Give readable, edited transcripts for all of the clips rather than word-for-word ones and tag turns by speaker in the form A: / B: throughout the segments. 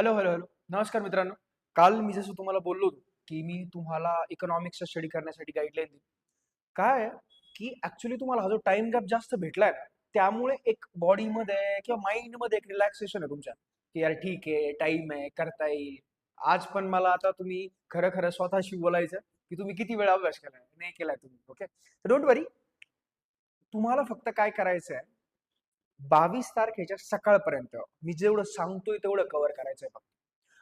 A: Hello, hello, hello. नमस्कार मित्रांनो. काल मी जसं तुम्हाला बोललो होतो, की मी तुम्हाला इकॉनॉमिक्सचा स्टडी करण्यासाठी गाईडलाईन दिली. काय आहे, की ॲक्चुअली तुम्हाला हा जो टाईम गॅप जास्त भेटलाय ना, त्यामुळे एक बॉडीमध्ये किंवा माइंडमध्ये एक रिलॅक्सेशन आहे तुमच्या, की यार ठीक आहे, टाईम आहे, करता येईल. आज पण मला आता तुम्ही खरं-खरं स्वतःशी बोलायचं, की तुम्ही किती वेळा अभ्यास केलाय? नाही केलाय तुम्ही. ओके. तर डोंट वरी. तुम्हाला फक्त काय करायचं आहे, 22 तारखेच्या सकाळपर्यंत मी जेवढं सांगतोय तेवढं कव्हर करायचंय फक्त.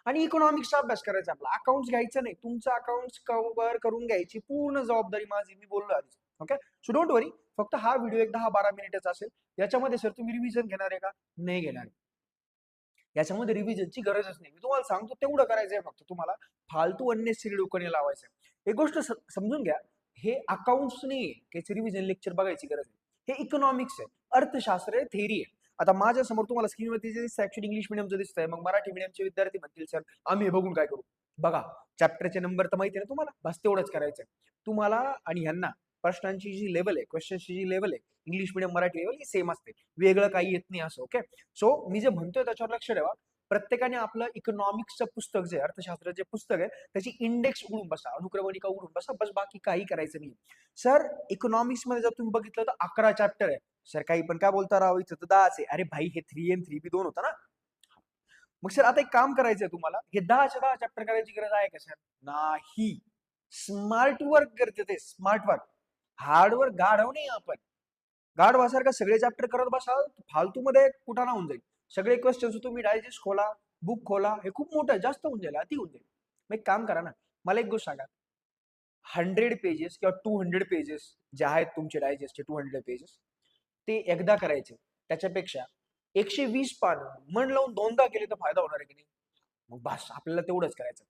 A: आणि इकॉनॉमिक्सचा अभ्यास करायचा आपला. अकाउंट्स घ्यायचं नाही. तुमचं अकाउंट्स कव्हर करून घ्यायची पूर्ण जबाबदारी माझी. मी बोललो आधीच. ओके. सो डोंट वरी. फक्त हा व्हिडिओ एक 10-12 मिनिटाचा असेल. याच्यामध्ये सर तुम्ही रिव्हिजन घेणार आहे का? नाही घेणार आहे. याच्यामध्ये रिव्हिजनची गरजच नाही. मी तुम्हाला सांगतो तेवढं करायचंय फक्त तुम्हाला. फालतू अननेसेसरी डोकं नाही लावायचं. एक गोष्ट समजून घ्या. हे अकाउंट्स नाहीये, त्याचे रिव्हिजन लेक्चर बघायची गरज आहे. हे इकॉनॉमिक्स आहे, अर्थशास्त्र आहे, थेअरी आहे. आता माझ्या समोर तुम्हाला स्क्रीनवरती जे दिसतंय ऍक्च्युअली इंग्लिश मिडियमचं दिसतंय. मग मराठी मिडियमचे विद्यार्थी म्हणतील, "सर, आम्ही हे बघून काय करू?" बघा, चॅप्टरचे नंबर तर माहिती आहे ना तुम्हाला? बस तेवढंच करायचंय. तुम्हाला आणि ह्यांना प्रश्नांची जी लेव्हल आहे, क्वेश्चन्सची जी लेव्हल आहे, इंग्लिश मिडियम, मराठी लेव्हल ही सेम असते. वेगळं काही येत नाही असं. ओके. सो मी जे म्हणतोय त्याच्यावर लक्ष ठेवा. प्रत्येकाने आपलं इकॉनॉमिक्सचं पुस्तक जे अर्थशास्त्राचे पुस्तक आहे त्याची इंडेक्स उघडून बसा, अनुक्रमणिका उघडून बसा, बस बाकी काही करायचं नाही. सर, इकॉनॉमिक्स मध्ये जर तुम्ही बघितलं तर 11 चॅप्टर आहे. सर काही पण काय बोलता राव, इथं तर 10च आहे. अरे भाई, हे 3 आणि 3 बी 2 होता ना. मग सर आता एक काम करायचंय तुम्हाला, हे 10च्या 10 चॅप्टर करायची गरज आहे का सर? नाही. स्मार्ट वर्क गरजेचं आहे, स्मार्ट वर्क. हार्ड वर्क गाढव नाही आपण. गाढवासारखं सगळे चॅप्टर करत बसाल फालतू मध्ये कुठं होऊन जाईल. सगळे क्वेश्चन तुम्ही डायजेस्ट खोला, बुक खोला, हे खूप मोठं आहे, जास्त होऊन जाईल, अति होऊन जाईल. मग एक काम करा ना, मला एक गोष्ट सांगा. 100 पेजेस किंवा 200 पेजेस जे आहेत तुमचे डायजेस्टचे 200 पेजेस, ते एकदा करायचे. त्याच्यापेक्षा 120 पानं मन लावून दोनदा केले तर फायदा होणार आहे की नाही? मग बस आपल्याला तेवढंच करायचं.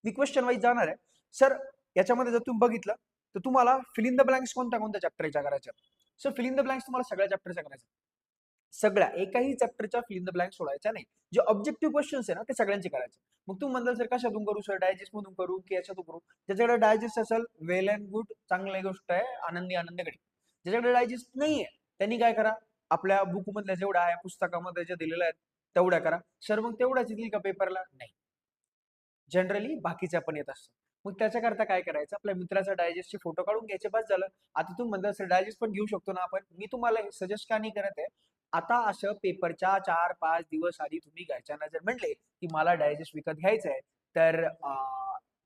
A: मी क्वेश्चन वाईज जाणार आहे. सर, याच्यामध्ये जर तुम्ही बघितलं तर तुम्हाला फिल इन द ब्लँक्स कोणत्या कोणत्या चॅप्टरच्या करायच्या? Sir, fill in the blanks तुम्हाला सगळ्या चॅप्टरच्या करायच्या. सगळ्या एकाही चॅप्टरच्या फिल इन द ब्लँक सोडायच्या नाही. जे ऑब्जेक्टिव्ह क्वेश्चन्स आहे ना ते सगळ्यांचे करायचे. मग तुम्ही म्हणताल सर कशातून करू, सर डायजेस्ट मधून करू की याच्यातून करू? ज्याच्याकडे डायजेस्ट असेल वेल अँड गुड, चांगली गोष्ट आहे, आनंदी आनंदकडे. ज्याच्याकडे डायजेस्ट नाहीये त्यांनी काय करा, आपल्या बुक मधल्या जेवढ्या आहे पुस्तकामध्ये जे दिलेल्या आहेत तेवढ्या करा. सर मग तेवढ्याच येतील का पेपरला? नाही. जनरली बाकीच्या पण येत असतात. मग त्याच्याकरता काय करायचं, आपल्या मित्राचा डायजेस्टचे फोटो काढून घ्यायचे, बस झालं. आता तुम्ही म्हणता सर डायजेस्ट पण घेऊ शकतो ना आपण. मी तुम्हाला सजेस्ट का नाही करत आहे, आता असं पेपरच्या 4-5 दिवस आधी तुम्ही घरच्यांना जर म्हणले की मला डायजेस्ट विकत घ्यायचं आहे, तर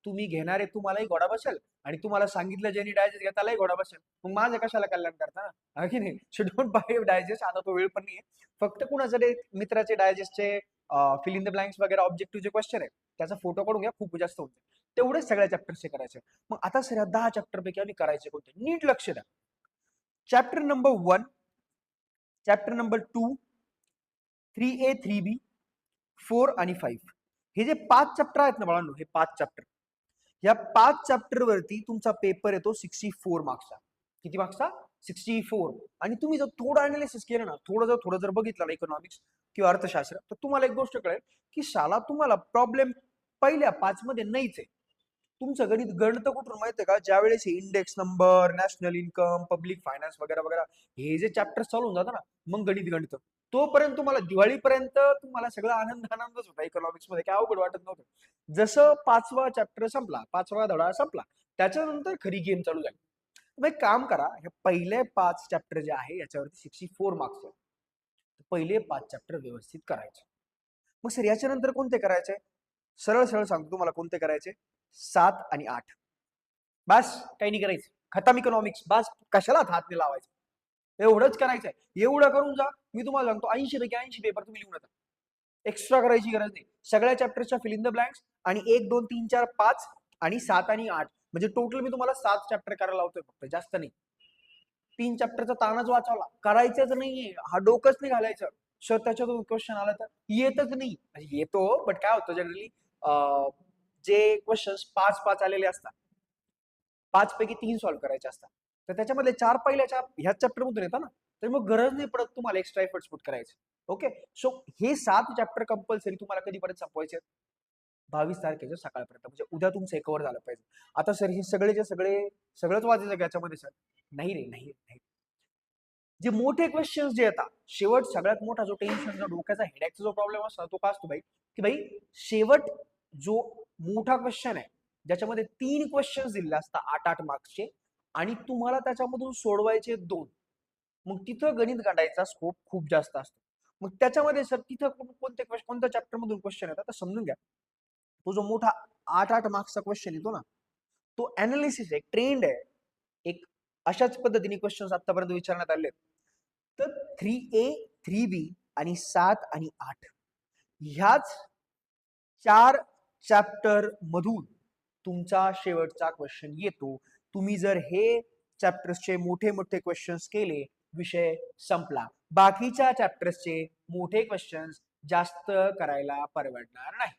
A: तुम्ही घेणारे तुम्हालाही घोडा बसेल आणि तुम्हाला सांगितलं ज्यांनी डायजेस्ट घ्या त्यालाही घोडा बसेल. मग माझं कशाला कल्याण करता ना, की नाही? So don't buy digest. आता तो वेळ पण नाहीये. फक्त कुणाचं मित्राचे डायजेस्टचे फिल इन द ब्लँक्स वगैरे ऑब्जेक्टिव्ह जे क्वेश्चन आहे त्याचा फोटो काढून घ्या, खूप जास्त होते. तेवढेच सगळ्या चॅप्टरचे करायचे. मग आता सर 10 चॅप्टर पैकी आम्ही करायचे कोणते? नीट लक्ष द्या. Chapter number 1, chapter number 2, 3A, 3B, 4 आणि 5. हे जे 5 चॅप्टर आहेत ना बाळांनो, हे 5 चॅप्टर. या 5 चॅप्टर वरती तुमचा पेपर येतो 64 मार्क्सचा. किती मार्क्सचा? 64. आणि तुम्ही जर थोडं अनालिसिस केलं ना, थोडं जर बघितलं ना इकॉनॉमिक्स किंवा अर्थशास्त्र, तर तुम्हाला एक गोष्ट कळेल की शाला तुम्हाला प्रॉब्लेम पहिल्या 5 मध्ये नाहीच आहे. तुमचं गणित गणितं कुठून माहितीये का? ज्यावेळेस index number, national income, public finance वगैरे वगैरे हे जे चॅप्टर चालू होऊन जातं ना, मग गणित गणित तोपर्यंत तुम्हाला दिवाळीपर्यंत तुम्हाला सगळं आनंदच होता इकॉनॉमिक्स मध्ये, काय अवघड वाटत नव्हतं. जसं 5वा चॅप्टर संपला, 5वा धडा संपला, त्याच्यानंतर खरी गेम चालू झाली. मग एक काम करा, हे पहिले 5 चॅप्टर जे आहे याच्यावरती 64 मार्क्स आहेत. पहिले 5 चॅप्टर व्यवस्थित करायचे. मग सर याच्यानंतर कोणते करायचे? सरळ सरळ सांगतो तुम्हाला कोणते करायचे. 7 आणि 8. बस, काही नाही करायचं. खतम इकॉनॉमिक्स. बस, कशाला हात नाही लावायचं. एवढंच करायचंय. एवढं करून जा. मी तुम्हाला सांगतो 80 पैकी 80 पेपर तुम्ही लिहून येता. एक्स्ट्रा करायची गरज नाही. सगळ्या चॅप्टरच्या फिल इन द ब्लँक्स आणि 1, 2, 3, 4, 5 आणि 7 आणि 8. म्हणजे टोटल मी तुम्हाला 7 चॅप्टर करायला लावतोय फक्त, जास्त नाही. 3 चॅप्टरचा ताणच वाचवला. करायचंच नाहीये. हा डोकंच नाही घालायचं. सर त्याच्यातून क्वेश्चन आला तर येतच नाही. म्हणजे येतो, बट काय होतं जनरली जे क्वेश्चन्स 5-5 आलेले असतात, 5 पैकी 3 सॉल्व्ह करायचे असतात. तर त्याच्यामध्ये 4 पहिल्याच्या ह्याच चॅप्टर मधून येतात ना, तर मग गरज नाही पडत तुम्हाला एक्स्ट्रा एफर्ट्स पुट करायचे. ओके. सो हे 7 चॅप्टर कंपल्सरी तुम्हाला कधीपर्यंत संपवायचे? 22 तारखेच्या सकाळपर्यंत. म्हणजे उद्या तुमचं हे कव्हर झालं पाहिजे. आता सर हे सगळेच्या सगळे सगळंच वाचायचं का याच्यामध्ये सर? नाही रे, नाही. जे मोठे क्वेश्चन्स जे येतात, शेवट सगळ्यात मोठा जो टेन्शन, जो डोक्याचा हेडॅकचा जो प्रॉब्लेम असतो तो काय असतो भाई, की भाई शेवट जो मोठा क्वेश्चन आहे ज्याच्यामध्ये 3 क्वेश्चन्स दिलेले असतात 8-8 मार्क्सचे आणि तुम्हाला त्याच्यामधून सोडवायचे 2, मग तिथं गणित काढायचा स्कोप खूप जास्त असतो. मग त्याच्यामध्ये सर तिथं कोणत्या चॅप्टर मधून क्वेश्चन येतात तर समजून घ्या. तो जो मोठा 8-8 मार्क्सचा क्वेश्चन येतो ना, तो अनालिसिस आहे, ट्रेंड आहे. एक अशाच पद्धतीने क्वेश्चन आतापर्यंत विचारण्यात आले. तर 3A 3B आणि 7 आणि 8 ह्याच 4 चॅप्टर मधून तुमचा शेवटचा क्वेश्चन येतो. तुम्ही जर हे चॅप्टर्सचे मोठे मोठे क्वेश्चन्स केले, विषय संपला. बाकीच्या चॅप्टर्सचे मोठे क्वेश्चन्स जास्त करायला परवडणार नाही.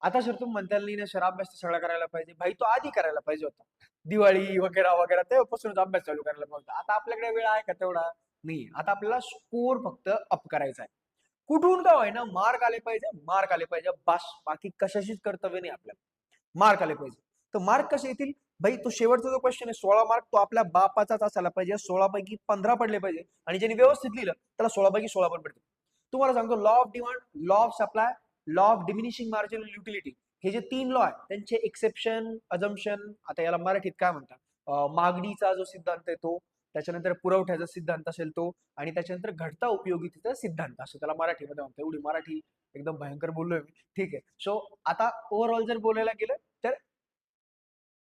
A: आता सर तुम्ही म्हणता नाही ना सर अभ्यास तर सगळा करायला पाहिजे. भाई तो आधी करायला पाहिजे होता. दिवाळी वगैरे वगैरे तेव्हापासूनच अभ्यास चालू करायला पाहिजे होता. आता आपल्याकडे वेळ आहे का तेवढा? नाही. आता आपल्याला स्कोर फक्त अप करायचा आहे. कुठून का होईना मार्क आले पाहिजे, मार्क आले पाहिजे बस. बाकी कशाशीच कर्तव्य नाही आपल्याला. मार्क आले पाहिजे. तर मार्क कसे येतील? भाई तो शेवटचा जो क्वेश्चन आहे 16 मार्क तो आपल्या बापाचाच असायला पाहिजे. 16 पैकी 15 पडले पाहिजे आणि ज्यांनी व्यवस्थित लिहिलं त्याला 16 पैकी 16 पण पडतील. तुम्हाला सांगतो law of demand, law of supply, law of diminishing marginal utility हे जे 3 लॉ आहेत त्यांचे एक्सेप्शन, अजम्पशन, आता याला मराठीत काय म्हणतात, मागणीचा जो सिद्धांत आहे तो, त्याच्यानंतर पुरवठ्याचा सिद्धांत असेल तो आणि त्याच्यानंतर घटता उपयोगितेचा सिद्धांत असं त्याला मराठीमध्ये म्हणतात. एवढी मराठी एकदम भयंकर बोललोय मी. ठीक आहे. सो आता ओव्हरऑल जर बोलायला गेलं तर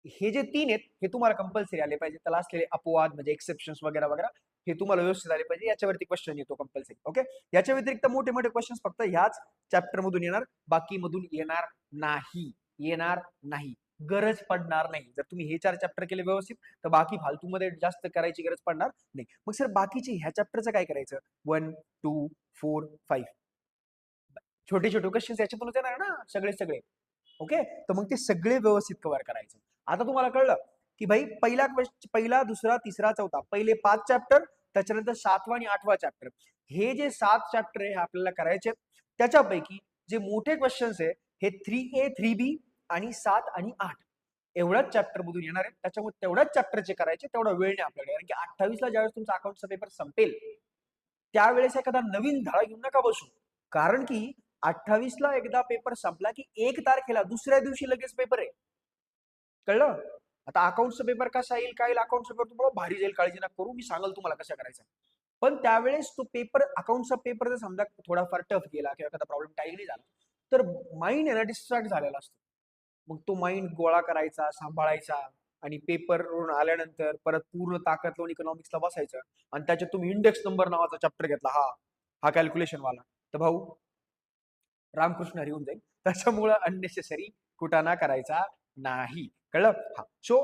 A: हे जे 3 आहेत हे तुम्हाला कंपल्सरी आले पाहिजे. त्याला असलेले अपवाद म्हणजे एक्सेप्शन्स वगैरे वगैरे हे तुम्हाला व्यवस्थित आले पाहिजे. याच्यावरती क्वेश्चन येतो कंपल्सरी. ओके. याच्या व्यतिरिक्त मोठे मोठे क्वेश्चन फक्त ह्याच चॅप्टर मधून येणार, बाकी मधून येणार नाही. येणार नाही. गरज पडणार नाही. जर तुम्ही हे 4 चॅप्टर केले व्यवस्थित तर बाकी फालतूमध्ये जास्त करायची गरज पडणार नाही. मग सर बाकीचे ह्या चॅप्टरचं काय करायचं? 1, 2, 4, 5 छोटे छोटे क्वेश्चन याच्यातूनच येणार ना सगळे सगळे. ओके. तर मग ते सगळे व्यवस्थित कव्हर करायचे. आता तुम्हाला कळलं की भाई पहिला, दुसरा, तिसरा, चौथा पहिले 5 चॅप्टर, त्याच्यानंतर 7वा आणि 8वा चॅप्टर, हे जे 7 चॅप्टर आहे आपल्याला करायचे. त्याच्यापैकी जे मोठे क्वेश्चन्स आहे हे 3A 3B आणि 7 आणि 8 एवढ्याच चॅप्टर मधून येणार आहे. त्याच्यामुळे तेवढ्याच चॅप्टरचे करायचे. तेवढा वेळ नाही आपल्याकडे, कारण की 28ला ज्यावेळेस तुमचा अकाउंटचा पेपर संपेल त्यावेळेस एखादा नवीन धडा घेऊन नका बसू. कारण की 28ला एकदा पेपर संपला की 1 तारखेला दुसऱ्या दिवशी लगेच पेपर आहे. कळलं? आता अकाउंटचा पेपर कसा येईल काय येईल, अकाउंटचा पेपर तुम्हाला भारी जाईल, काळजी नका करू, मी सांगेल तुम्हाला कसा करायचा. पण त्यावेळेस तो पेपर, अकाउंटचा पेपर जर समजा थोडाफार टफ गेला किंवा एखादा प्रॉब्लेम टाईम नाही झाला तर माइंड आहे ना डिस्ट्रॅक्ट झालेला असतो. मग तो माइंड गोळा करायचा, सांभाळायचा आणि पेपरवरून आल्यानंतर परत पूर्ण ताकद लावून इकॉनॉमिक्सला बसायचं आणि त्याच्यात तुम्ही इंडेक्स नंबर नावाचा चॅप्टर घेतला, हा हा कॅल्क्युलेशन वाला, तर भाऊ रामकृष्ण हरी होऊन जाईल. त्याच्यामुळं अननेसेसरी कुटाणा करायचा नाही. कळलं? हा. So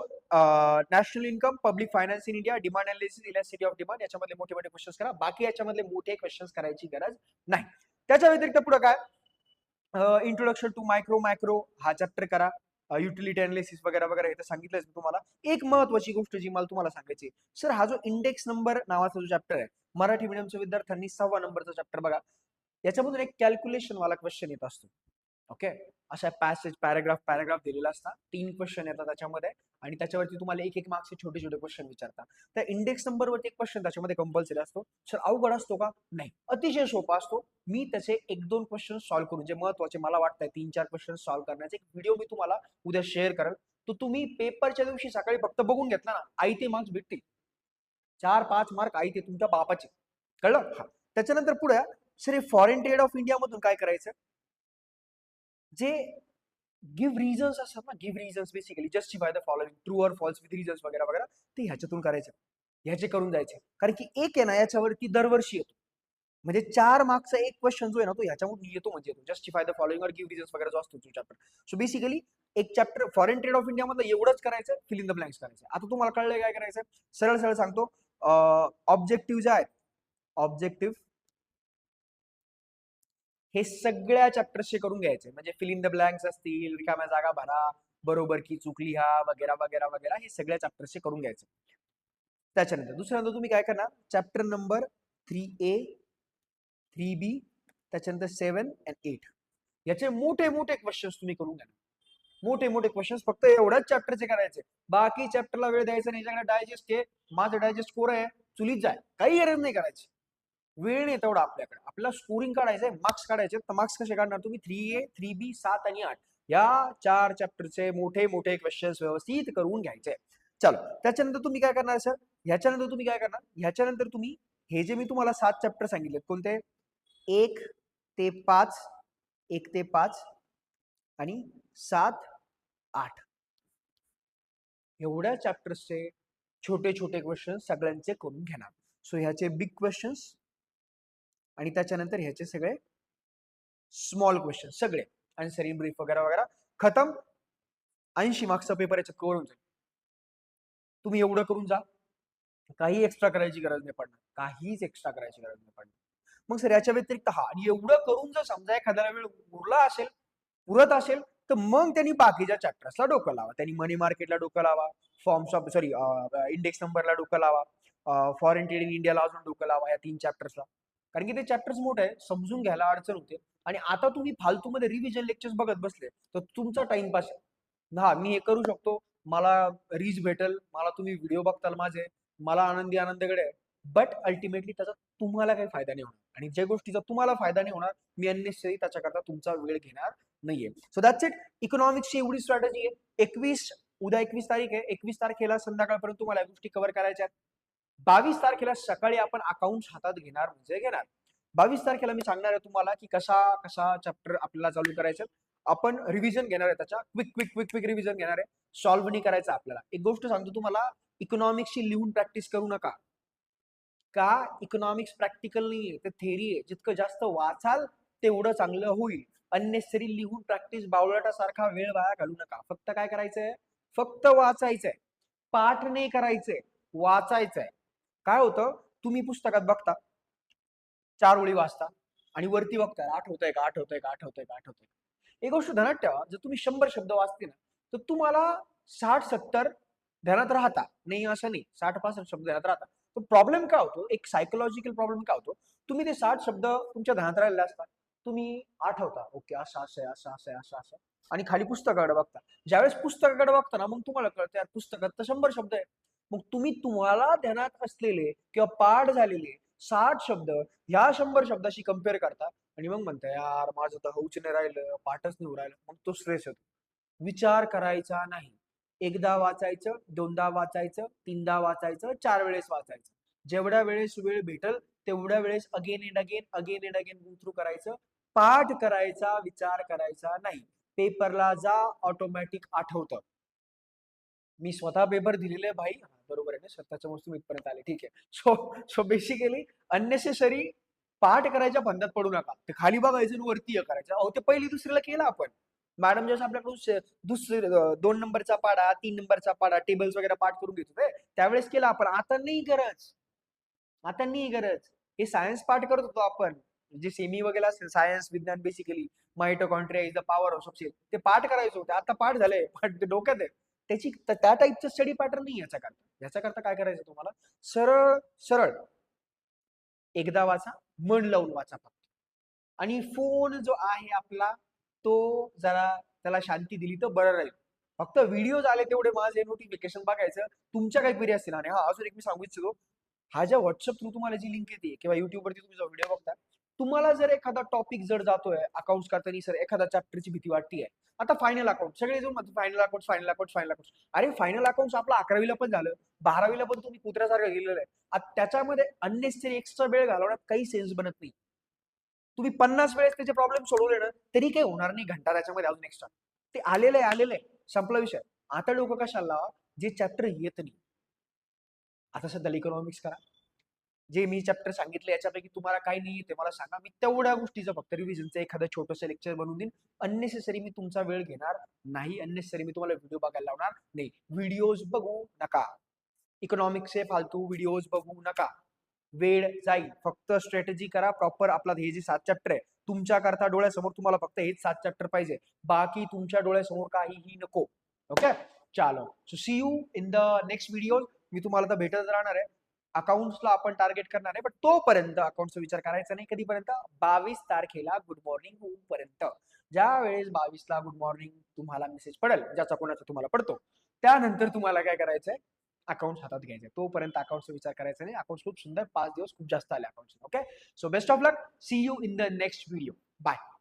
A: national income, public finance in India, demand analysis, elasticity of demand याच्यामधले मोठे मोठे क्वेश्चन्स करा. बाकी याच्यामधले मोठे क्वेश्चन्स करायची गरज नाही. त्याच्या व्यतिरिक्त पुढे काय, इंट्रोडक्शन टू मॅक्रो हा चॅप्टर करा. युटिलिटी अनालिसिस वगैरे वगैरे हे तर सांगितलंच मी तुम्हाला. एक महत्वाची गोष्ट जी मला तुम्हाला सांगायची, सर हा जो इंडेक्स नंबर नावाचा जो चॅप्टर आहे मराठी मीडियमच्या विद्यार्थ्यांनी 6वा नंबरचा चॅप्टर बघा. याच्यामधून एक कॅल्क्युलेशन वाला क्वेश्चन येत असतो. ओके. अशा पॅसेज पॅराग्राफ दिलेला असता, 3 क्वेश्चन येतात त्याच्यामध्ये आणि त्याच्यावरती तुम्हाला एक एक मार्क्सचे छोटे छोटे क्वेश्चन विचारतात. त्या इंडेक्स नंबरवरती एक क्वेश्चन त्याच्यामध्ये कंपल्सरी असतो. सर अवघड असतो का? नाही, अतिशय सोपा असतो. मी त्याचे 1-2 क्वेश्चन सॉल्व्ह करून, जे महत्वाचे मला वाटतं 3-4 क्वेश्चन सॉल्व्ह करण्याचे एक व्हिडिओ मी तुम्हाला उद्या शेअर करेल. तो तुम्ही पेपरच्या दिवशी सकाळी फक्त बघून घेतला ना, आयते मार्क्स भेटतील. 4-5 मार्क आयते तुमच्या बापाचे. कळलं? हा. त्याच्यानंतर पुढे sir foreign trade off India मधून काय करायचं, जे गिव्ह रिझन्स असतात ना, give reasons basically justify the following, true और फॉल्स विथ रिझन्स वगैरे वगैरे, ते ह्याच्यातून करायचं. ह्याचे करून जायचे. कारण की एक आहे ना याच्यावरती दरवर्षी येतो. म्हणजे 4 मार्क्सचा एक क्वेश्चन जो आहे ना तो ह्याच्यामधून येतो, म्हणजे येतो जस्टिफाय द फॉलोइंग और गिव्ह रिझन्स वगैरे जो असतो तो चॅप्टर. सो बेसिकली एक chapter foreign trade off India मधलं एवढंच करायचं, फिल इन द ब्लँक्स करायचं. आता तुम्हाला कळलंय काय करायचं, सरळ सरळ सांगतो. ऑब्जेक्टिव्ह जे आहेत, ऑब्जेक्टिव्ह हे सगळ्या चॅप्टर्सचे करून घ्यायचे. म्हणजे फिल इन द ब्लँक्स असतील, रिकाम्या जागा भरा, बरोबर की चूक लिहा वगैरे वगैरे वगैरे, हे सगळ्या चॅप्टर्सचे करून घ्यायचे. त्याच्यानंतर दुसऱ्यांदा तुम्ही काय करणार, चॅप्टर नंबर 3A 3B त्याच्यानंतर 7 आणि 8 याचे मोठे मोठे क्वेश्चन्स तुम्ही करून घ्या. मोठे मोठे क्वेश्चन्स फक्त एवढ्याच चॅप्टरचे करायचे. बाकी चॅप्टरला वेळ द्यायचा नाही. डायजेस्ट आहे, माझं डायजेस्ट कोर आहे, चुलीत जाय, काही गरज नाही करायची. वेळ नाही तेवढा आपल्याकडे. आपल्याला स्कोरिंग काढायचंय, मार्क्स काढायचे. तर मार्क्स कसे काढणार तुम्ही? 3A, 3B, 7 आणि 8 या 4 चॅप्टरचे मोठे मोठे क्वेश्चन्स व्यवस्थित करून घ्यायचे. चलो, त्याच्यानंतर तुम्ही काय करणार सर? ह्याच्यानंतर तुम्ही काय करणार? ह्याच्यानंतर तुम्ही हे जे मी तुम्हाला 7 चॅप्टर सांगितले कोणते? 1 ते 5, 1 ते 5 आणि 7, 8 एवढ्या चॅप्टर्सचे छोटे छोटे क्वेश्चन सगळ्यांचे करून घेणार. सो ह्याचे बिग क्वेश्चन्स आणि त्याच्यानंतर ह्याचे सगळे स्मॉल क्वेश्चन सगळे आन्सर इन ब्रीफ वगैरे वगैरे खतम. 80 मार्क्सचा पेपर याच्यात कव्हर होऊन जाईल. तुम्ही एवढं करून जा, काही एक्स्ट्रा करायची गरज नाही पडणार, काहीच एक्स्ट्रा करायची गरज नाही पडणार. मग सर याच्या व्यतिरिक्त हा आणि एवढं करून जर समजा एखाद्याला वेळ उरला असेल, पुरत असेल, तर मग त्यांनी बाकीच्या चॅप्टर्सला डोकं लावा. त्यांनी मनी मार्केटला डोकं लावा, फॉर्म्स ऑफ सॉरी इंडेक्स नंबरला डोकं लावा, फॉरेन ट्रेड इन इंडियाला अजून डोकं लावा या 3 चॅप्टर्सला. कारण की ते चॅप्टर्स मोठे आहे, समजून घ्यायला अडचण होते. आणि आता तुम्ही फालतूमध्ये रिव्हिजन लेक्चर्स बघत बसले तर तुमचा टाइमपास. हा मी हे करू शकतो, मला रीच भेटेल, मला तुम्ही व्हिडिओ बघताल माझे, मला आनंदी आनंदकडे आहे. बट अल्टिमेटली त्याचा तुम्हाला काही फायदा नाही होणार. आणि ज्या गोष्टीचा तुम्हाला फायदा नाही होणार, मी अननेसेसरी त्याच्याकरता तुमचा वेळ घेणार नाहीये. So that's it. इकॉनॉमिक्सची एवढी स्ट्रॅटेजी आहे. 21 उद्या 21 तारीख आहे. 21 तारखेला संध्याकाळपर्यंत तुम्हाला या गोष्टी कव्हर करायच्या आहेत. 22 तारखेला सकाळी आपण अकाउंट्स हातात घेणार म्हणजे घेणार. 22 तारखेला मी सांगणार आहे तुम्हाला की कसा कसा चॅप्टर आपल्याला चालू करायचं. आपण रिव्हिजन घेणार आहे, त्याच्या quick quick quick quick revision घेणार आहे. सॉल्व्ह नाही करायचं आपल्याला. एक गोष्ट सांगतो तुम्हाला, इकॉनॉमिक्सची लिहून प्रॅक्टिस करू नका. का? इकॉनॉमिक्स प्रॅक्टिकल नाहीये, ते थेरी आहे. जितकं जास्त वाचाल तेवढं चांगलं होईल. अननेसेसरी लिहून प्रॅक्टिस बावळटासारखा वेळ वाया घालू नका. फक्त काय करायचंय? फक्त वाचायचंय. पाठ नाही करायचंय, वाचायचंय. काय होतं, तुम्ही पुस्तकात बघता 4 ओळी वाचता आणि वरती बघता आठवतंय का, आठवतंय का, आठवतंय का, आठवतंय का. एक गोष्ट ध्यानात ठेवा, जर तुम्ही 100 शब्द वाचते ना, तर तुम्हाला 60-70 ध्यानात राहता. नाही असं नाही, 60-65 शब्द ध्यानात राहतात. पण प्रॉब्लेम काय होतो, एक सायकोलॉजिकल प्रॉब्लेम काय होतो, तुम्ही ते 60 शब्द तुमच्या ध्यानात राहिलेले असतात, तुम्ही आठवता, ओके असं असं आहे, असं असं आहे, असं असं, आणि खाली पुस्तकाकडे बघता. ज्यावेळेस पुस्तकाकडे बघता ना, मग तुम्हाला कळतं यार पुस्तकात तर 100 शब्द आहे. मग तुम्ही तुम्हाला ध्यानात असलेले किंवा पाठ झालेले 60 शब्द ह्या 100 शब्दाशी कम्पेअर करता आणि मग म्हणता यार माझं तर हौच नाही राहिलं, पाठच नाही होऊ राहिलं. मग तो स्ट्रेस येतो. विचार करायचा नाही. एकदा वाचायचं, दोनदा वाचायचं, तीनदा वाचायचं, 4 वेळेस वाचायचं. जेवढ्या वेळेस वेळ भेटल तेवढ्या वेळेस again end again again end again go through करायचं. पाठ करायचा, विचार करायचा नाही. पेपरला जा, ऑटोमॅटिक आठवतं. मी स्वतः पेपर दिलेले भाई. बरोबर आहे ना, स्वतःच्या वस्तू इथपर्यंत आले, ठीक आहे. सो सो बेसिकली अननेसेसरी पाठ करायच्या फंदात पडू नका. ते खाली बघायचं आणि वरती करायचं. अहो ते पहिली दुसरीला केलं आपण. मॅडम जसं आपल्याकडून दुसरी 2 नंबरचा पाढा, 3 नंबरचा पाढा, टेबल्स वगैरे पाठ करून घेत होते, त्यावेळेस केलं आपण. आता नाही गरज, आता नाही गरज. हे सायन्स पाठ करत होतो आपण, जे सेमी वगैरे असेल, सायन्स विज्ञान basically, mitochondria is the power of cell, ते पाठ करायचं होतं. आता पाठ झालंय, पाठ डोक्यात आहे. त्याची त्या टाईपचं स्टडी पॅटर्न नाही याच्याकरता. याच्याकरता काय करायचं तुम्हाला, सरळ सरळ एकदा वाचा, मन लावून वाचा फक्त. आणि फोन जो आहे आपला, तो जरा त्याला शांती दिली तर बरं राहील. फक्त व्हिडिओ आले तेवढे माझे नोटिफिकेशन बघायचं. तुमच्या काही क्वेरी असतील. आणि हा अजून एक मी सांगू इच्छितो, हा ज्या व्हॉट्सअप थ्रू तुम्हाला जी लिंक येते किंवा युट्यूबवरती तुम्ही जो व्हिडिओ बघता, तुम्हाला जर एखादा टॉपिक जर जातोय अकाउंट्स करताना, सर एखादा चॅप्टरची भीती वाटतीये, आता फायनल अकाउंट सगळे जाऊन म्हणतात final account, final account, final account. अरे फायनल अकाउंट आपलं 11वीला पण झालं, 12वीला पण तुम्ही कुत्र्यासारखं गेलेलं आहे. त्याच्यामध्ये अननेसेसरी एक्स्ट्रा वेळ घालवण्यात काही सेन्स बनत नाही. तुम्ही 50 वेळेस त्याचे प्रॉब्लेम सोडवले ना तरी काही होणार नाही. घंटा त्याच्यामध्ये अजून एक्स्ट्रा. ते आलेलं आहे, आलेलं आहे, संपला विषय. आता लोक कशाला, जे चॅप्टर येत नाही. आता सध्या इकॉनॉमिक्स करा, जे मी चॅप्टर सांगितले याच्यापैकी तुम्हाला काही नाही ते मला सांगा, मी तेवढ्या गोष्टीचं फक्त रिव्हिजनचं एखादं छोटंसं लेक्चर बनवून देईन. अननेसेसरी मी तुमचा वेळ घेणार नाही, अननेसेसरी मी तुम्हाला व्हिडिओ बघायला लावणार नाही. व्हिडिओज बघू नका, इकॉनॉमिक्सचे फालतू व्हिडिओज बघू नका. वेळ जाईल. फक्त स्ट्रॅटेजी करा प्रॉपर. आपला हे जे 7 चॅप्टर आहे तुमच्या करता डोळ्यासमोर, तुम्हाला फक्त हेच 7 चॅप्टर पाहिजे, बाकी तुमच्या डोळ्यासमोर काहीही नको. ओके, चालो. So see you in the next video. मी तुम्हाला तर भेटत राहणार आहे. अकाउंट्सला आपण टार्गेट करणार आहे, पण तोपर्यंत अकाउंटचा विचार करायचा नाही. कधीपर्यंत? 22 तारखेला गुड मॉर्निंग होऊपर्यंत. ज्या वेळेस 22ला गुड मॉर्निंग तुम्हाला मेसेज पडेल, ज्याचा कोणाचा तुम्हाला पडतो, त्यानंतर तुम्हाला काय करायचंय, अकाउंट हातात घ्यायचे. तोपर्यंत अकाउंटचा विचार करायचा नाही. अकाउंट खूप सुंदर 5 दिवस खूप जास्त आले account. Okay. So best of luck. See you in the next video. Bye.